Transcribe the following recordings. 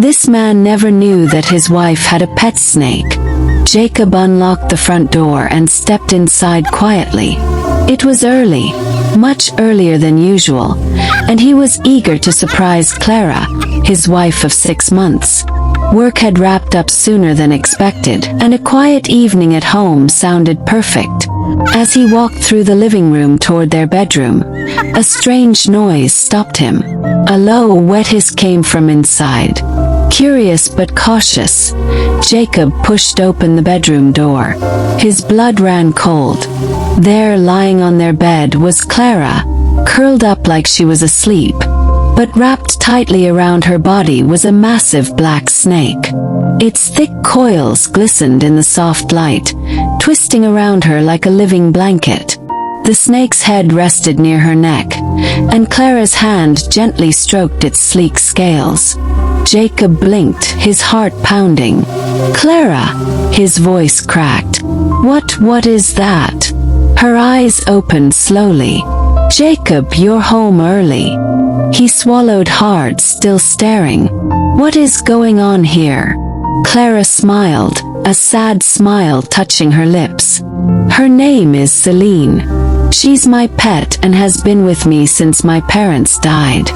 This man never knew that his wife had a pet snake. Jacob unlocked the front door and stepped inside quietly. It was early, much earlier than usual, and he was eager to surprise Clara, his wife of 6 months. Work had wrapped up sooner than expected, and a quiet evening at home sounded perfect. As he walked through the living room toward their bedroom, a strange noise stopped him. A low, wet hiss came from inside. Curious but cautious, Jacob pushed open the bedroom door. His blood ran cold. There, lying on their bed, was Clara, curled up like she was asleep, but wrapped tightly around her body was a massive black snake. Its thick coils glistened in the soft light, twisting around her like a living blanket. The snake's head rested near her neck, and Clara's hand gently stroked its sleek scales. Jacob blinked, his heart pounding. "Clara!" His voice cracked. What is that?" Her eyes opened slowly. "Jacob, you're home early." He swallowed hard, still staring. "What is going on here?" Clara smiled, a sad smile touching her lips. "Her name is Celine. She's my pet and has been with me since my parents died.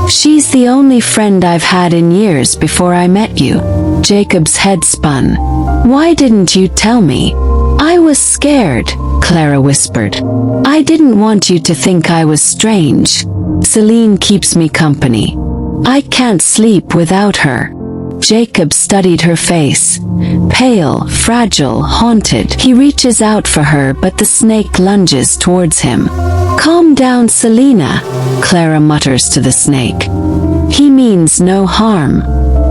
She's the only friend I've had in years before I met you." Jacob's head spun. "Why didn't you tell me?" "I was scared," Clara whispered. "I didn't want you to think I was strange. Celine keeps me company. I can't sleep without her." Jacob studied her face. Pale, fragile, haunted. He reaches out for her, but the snake lunges towards him. "Calm down, Selina," Clara mutters to the snake. "He means no harm."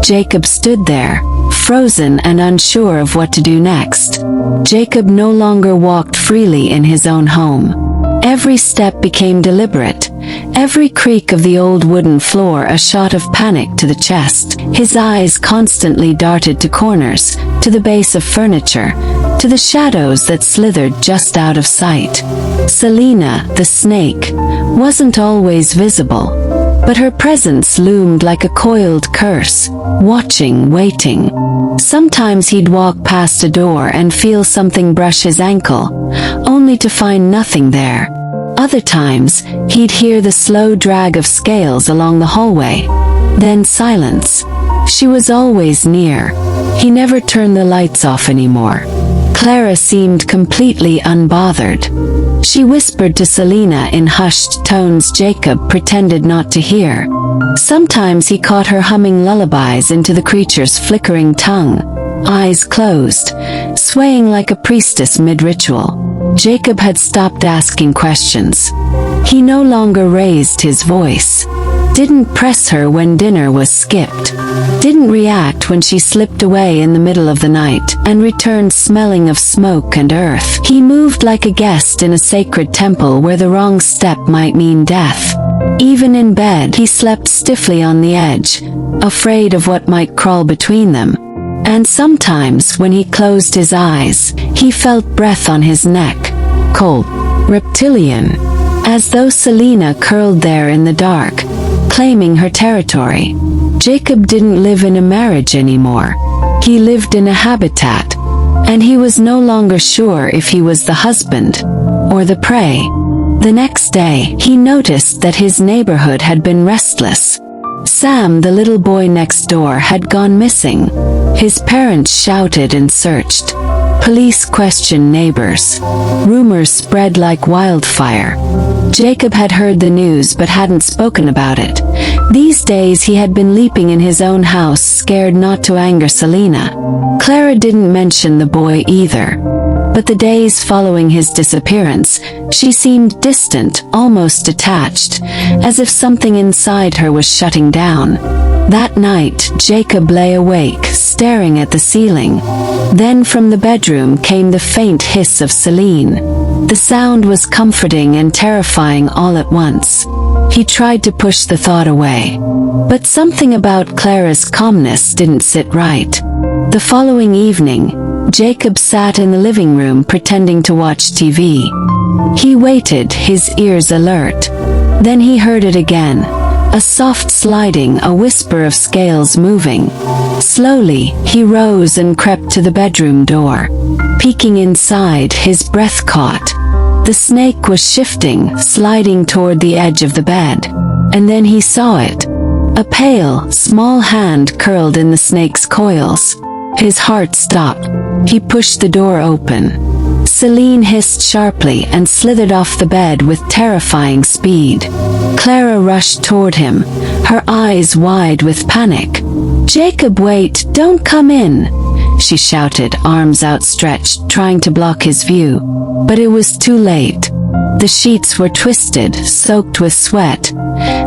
Jacob stood there, frozen and unsure of what to do next. Jacob no longer walked freely in his own home. Every step became deliberate, every creak of the old wooden floor a shot of panic to the chest. His eyes constantly darted to corners, to the base of furniture, to the shadows that slithered just out of sight. Selina, the snake, wasn't always visible, but her presence loomed like a coiled curse, watching, waiting. Sometimes he'd walk past a door and feel something brush his ankle, only to find nothing there. Other times, he'd hear the slow drag of scales along the hallway. Then silence. She was always near. He never turned the lights off anymore. Clara seemed completely unbothered. She whispered to Selina in hushed tones Jacob pretended not to hear. Sometimes he caught her humming lullabies into the creature's flickering tongue, eyes closed, swaying like a priestess mid-ritual. Jacob had stopped asking questions. He no longer raised his voice, didn't press her when dinner was skipped, didn't react when she slipped away in the middle of the night and returned smelling of smoke and earth. He moved like a guest in a sacred temple where the wrong step might mean death. Even in bed, he slept stiffly on the edge, afraid of what might crawl between them. And sometimes, when he closed his eyes, he felt breath on his neck, cold, reptilian, as though Selina curled there in the dark, claiming her territory. Jacob didn't live in a marriage anymore. He lived in a habitat, and he was no longer sure if he was the husband or the prey. The next day, he noticed that his neighborhood had been restless. Sam, the little boy next door, had gone missing. His parents shouted and searched. Police questioned neighbors. Rumors spread like wildfire. Jacob had heard the news but hadn't spoken about it. These days he had been leaping in his own house, scared not to anger Selina. Clara didn't mention the boy either. But the days following his disappearance, she seemed distant, almost detached, as if something inside her was shutting down. That night, Jacob lay awake, staring at the ceiling. Then from the bedroom came the faint hiss of Celine. The sound was comforting and terrifying all at once. He tried to push the thought away. But something about Clara's calmness didn't sit right. The following evening, Jacob sat in the living room pretending to watch TV. He waited, his ears alert. Then he heard it again, A soft sliding, a whisper of scales moving. Slowly, he rose and crept to the bedroom door. Peeking inside, his breath caught. The snake was shifting, sliding toward the edge of the bed. And then he saw it. A pale, small hand curled in the snake's coils. His heart stopped. He pushed the door open. Celine hissed sharply and slithered off the bed with terrifying speed. Clara rushed toward him, her eyes wide with panic. "Jacob, wait, don't come in," she shouted, arms outstretched, trying to block his view. But it was too late. The sheets were twisted, soaked with sweat,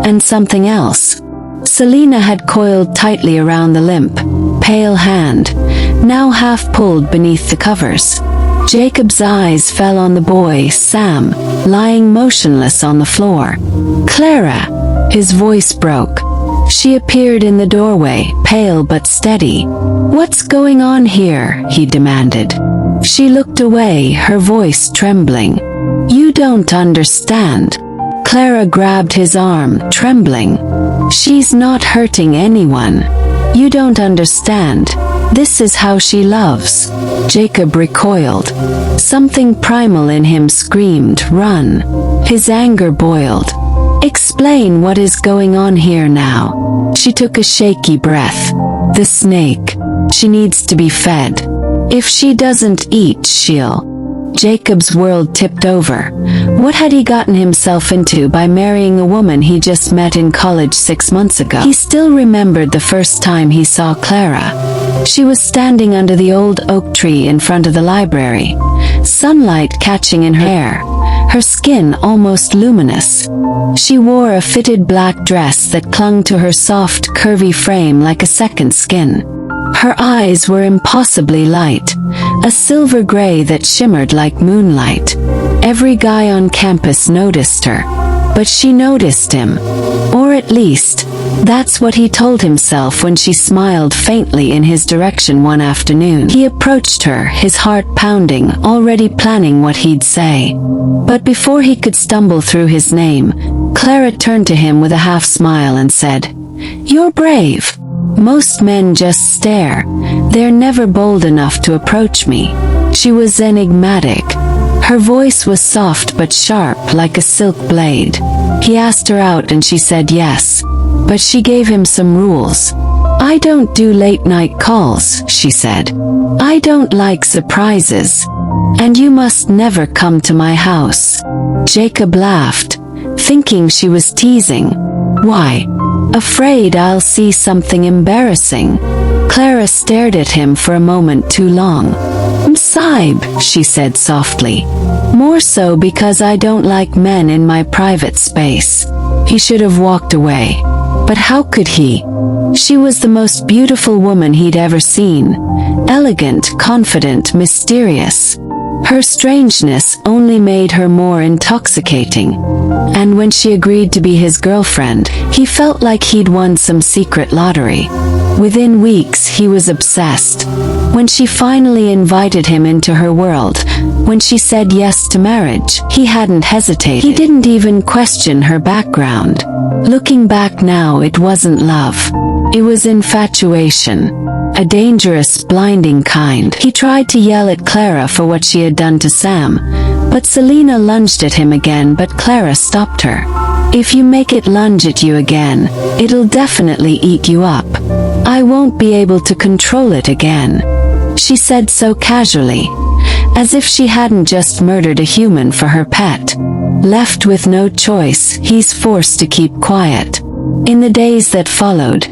and something else. Selina had coiled tightly around the limp, pale hand, now half pulled beneath the covers. Jacob's eyes fell on the boy, Sam, lying motionless on the floor. "Clara!" His voice broke. She appeared in the doorway, pale but steady. "What's going on here?" he demanded. She looked away, her voice trembling. "You don't understand." Clara grabbed his arm, trembling. "She's not hurting anyone. You don't understand. This is how she loves." Jacob recoiled. Something primal in him screamed, "Run!" His anger boiled. "Explain what is going on here now." She took a shaky breath. "The snake. She needs to be fed. If she doesn't eat, she'll..." Jacob's world tipped over. What had he gotten himself into by marrying a woman he just met in college 6 months ago? He still remembered the first time he saw Clara. She was standing under the old oak tree in front of the library, sunlight catching in her hair, her skin almost luminous. She wore a fitted black dress that clung to her soft, curvy frame like a second skin. Her eyes were impossibly light, a silver gray that shimmered like moonlight. Every guy on campus noticed her, but she noticed him. Or at least, that's what he told himself when she smiled faintly in his direction one afternoon. He approached her, his heart pounding, already planning what he'd say. But before he could stumble through his name, Clara turned to him with a half smile and said, "You're brave. Most men just stare. They're never bold enough to approach me." She was enigmatic. Her voice was soft but sharp like a silk blade. He asked her out and she said yes. But she gave him some rules. "I don't do late-night calls," she said. "I don't like surprises. And you must never come to my house." Jacob laughed, thinking she was teasing. "Why? Afraid I'll see something embarrassing?" Clara stared at him for a moment too long. "Msaib," she said softly. "More so because I don't like men in my private space." He should have walked away. But how could he? She was the most beautiful woman he'd ever seen. Elegant, confident, mysterious. Her strangeness only made her more intoxicating. And when she agreed to be his girlfriend, he felt like he'd won some secret lottery. Within weeks, he was obsessed. When she finally invited him into her world, when she said yes to marriage, he hadn't hesitated. He didn't even question her background. Looking back now, it wasn't love. It was infatuation. A dangerous, blinding kind. He tried to yell at Clara for what she had done to Sam, but Selina lunged at him again, but Clara stopped her. "If you make it lunge at you again, it'll definitely eat you up. I won't be able to control it again," she said so casually, as if she hadn't just murdered a human for her pet. Left with no choice, he's forced to keep quiet. In the days that followed,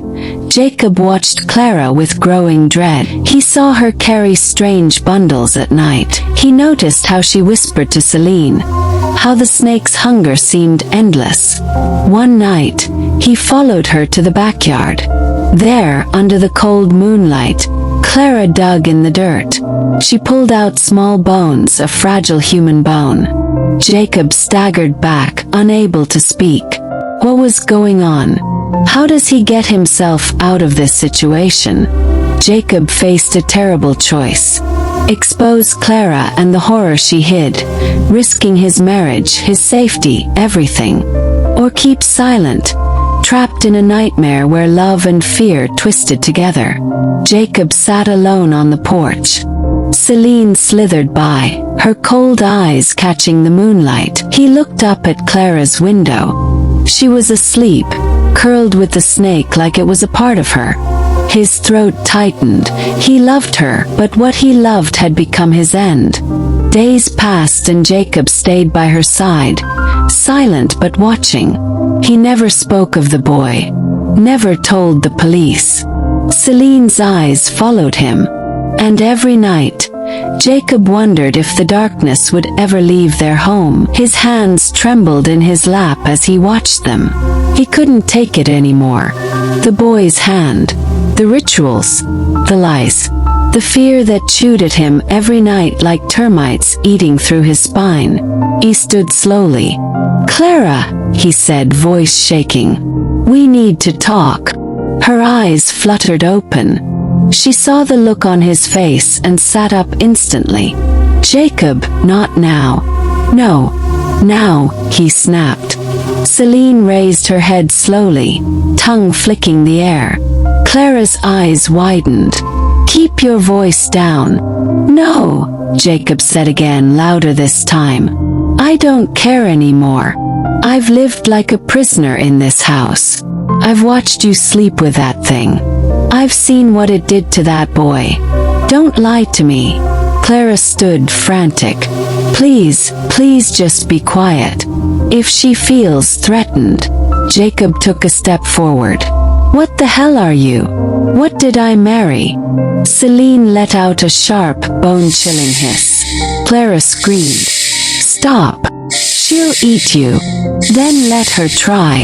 Jacob watched Clara with growing dread. He saw her carry strange bundles at night. He noticed how she whispered to Celine, how the snake's hunger seemed endless. One night, he followed her to the backyard. There, under the cold moonlight, Clara dug in the dirt. She pulled out small bones, a fragile human bone. Jacob staggered back, unable to speak. What was going on? How does he get himself out of this situation? Jacob faced a terrible choice. Expose Clara and the horror she hid, risking his marriage, his safety, everything. Or keep silent, trapped in a nightmare where love and fear twisted together. Jacob sat alone on the porch. Celine slithered by, her cold eyes catching the moonlight. He looked up at Clara's window. She was asleep, curled with the snake like it was a part of her. His throat tightened. He loved her, but what he loved had become his end. Days passed and Jacob stayed by her side, silent but watching. He never spoke of the boy, never told the police. Celine's eyes followed him, and every night, Jacob wondered if the darkness would ever leave their home. His hands trembled in his lap as he watched them. He couldn't take it anymore. The boy's hand, the rituals, the lies, the fear that chewed at him every night like termites eating through his spine. He stood slowly. "Clara," he said, voice shaking. "We need to talk." Her eyes fluttered open. She saw the look on his face and sat up instantly. "Jacob, not now." "No, now," he snapped. Celine raised her head slowly, tongue flicking the air. Clara's eyes widened. "Keep your voice down." "No," Jacob said again, louder this time. "I don't care anymore. I've lived like a prisoner in this house. I've watched you sleep with that thing. I've seen what it did to that boy. Don't lie to me." Clara stood frantic. "Please, please just be quiet." "If she feels threatened." Jacob took a step forward. "What the hell are you? What did I marry?" Celine let out a sharp, bone-chilling hiss. Clara screamed. "Stop! She'll eat you." "Then let her try."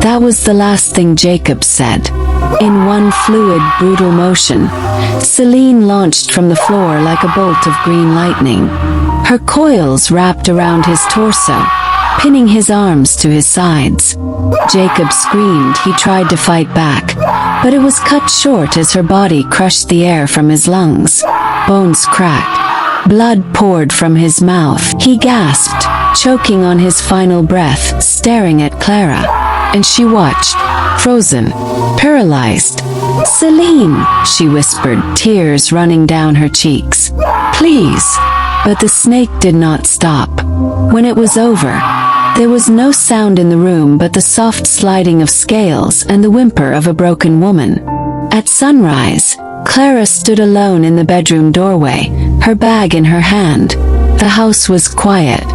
That was the last thing Jacob said. In one fluid, brutal motion, Celine launched from the floor like a bolt of green lightning. Her coils wrapped around his torso, pinning his arms to his sides. Jacob screamed. He tried to fight back, but it was cut short as her body crushed the air from his lungs. Bones cracked. Blood poured from his mouth. He gasped, choking on his final breath, staring at Clara. And she watched, frozen, paralyzed. "Celine," she whispered, tears running down her cheeks. "Please." But the snake did not stop. When it was over, there was no sound in the room but the soft sliding of scales and the whimper of a broken woman. At sunrise, Clara stood alone in the bedroom doorway, her bag in her hand. The house was quiet.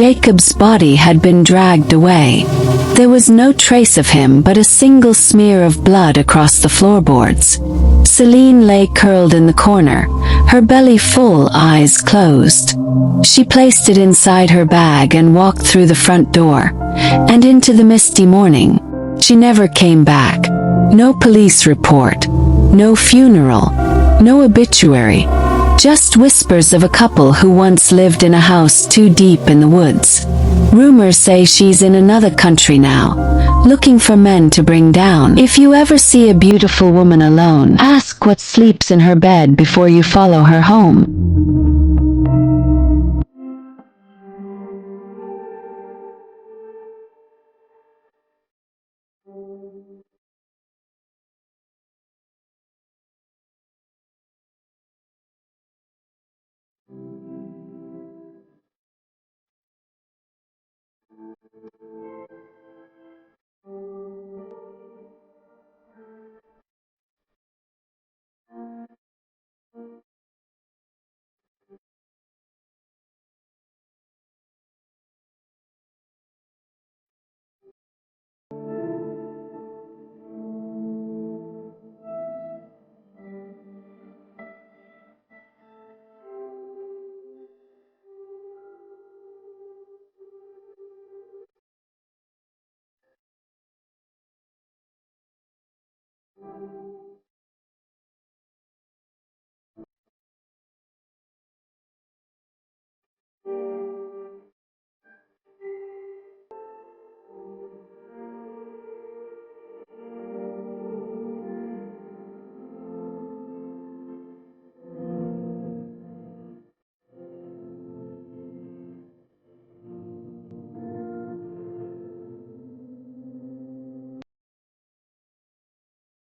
Jacob's body had been dragged away. There was no trace of him but a single smear of blood across the floorboards. Celine lay curled in the corner, her belly full, eyes closed. She placed it inside her bag and walked through the front door, and into the misty morning. She never came back. No police report, no funeral, no obituary. Just whispers of a couple who once lived in a house too deep in the woods. Rumors say she's in another country now, looking for men to bring down. If you ever see a beautiful woman alone, ask what sleeps in her bed before you follow her home.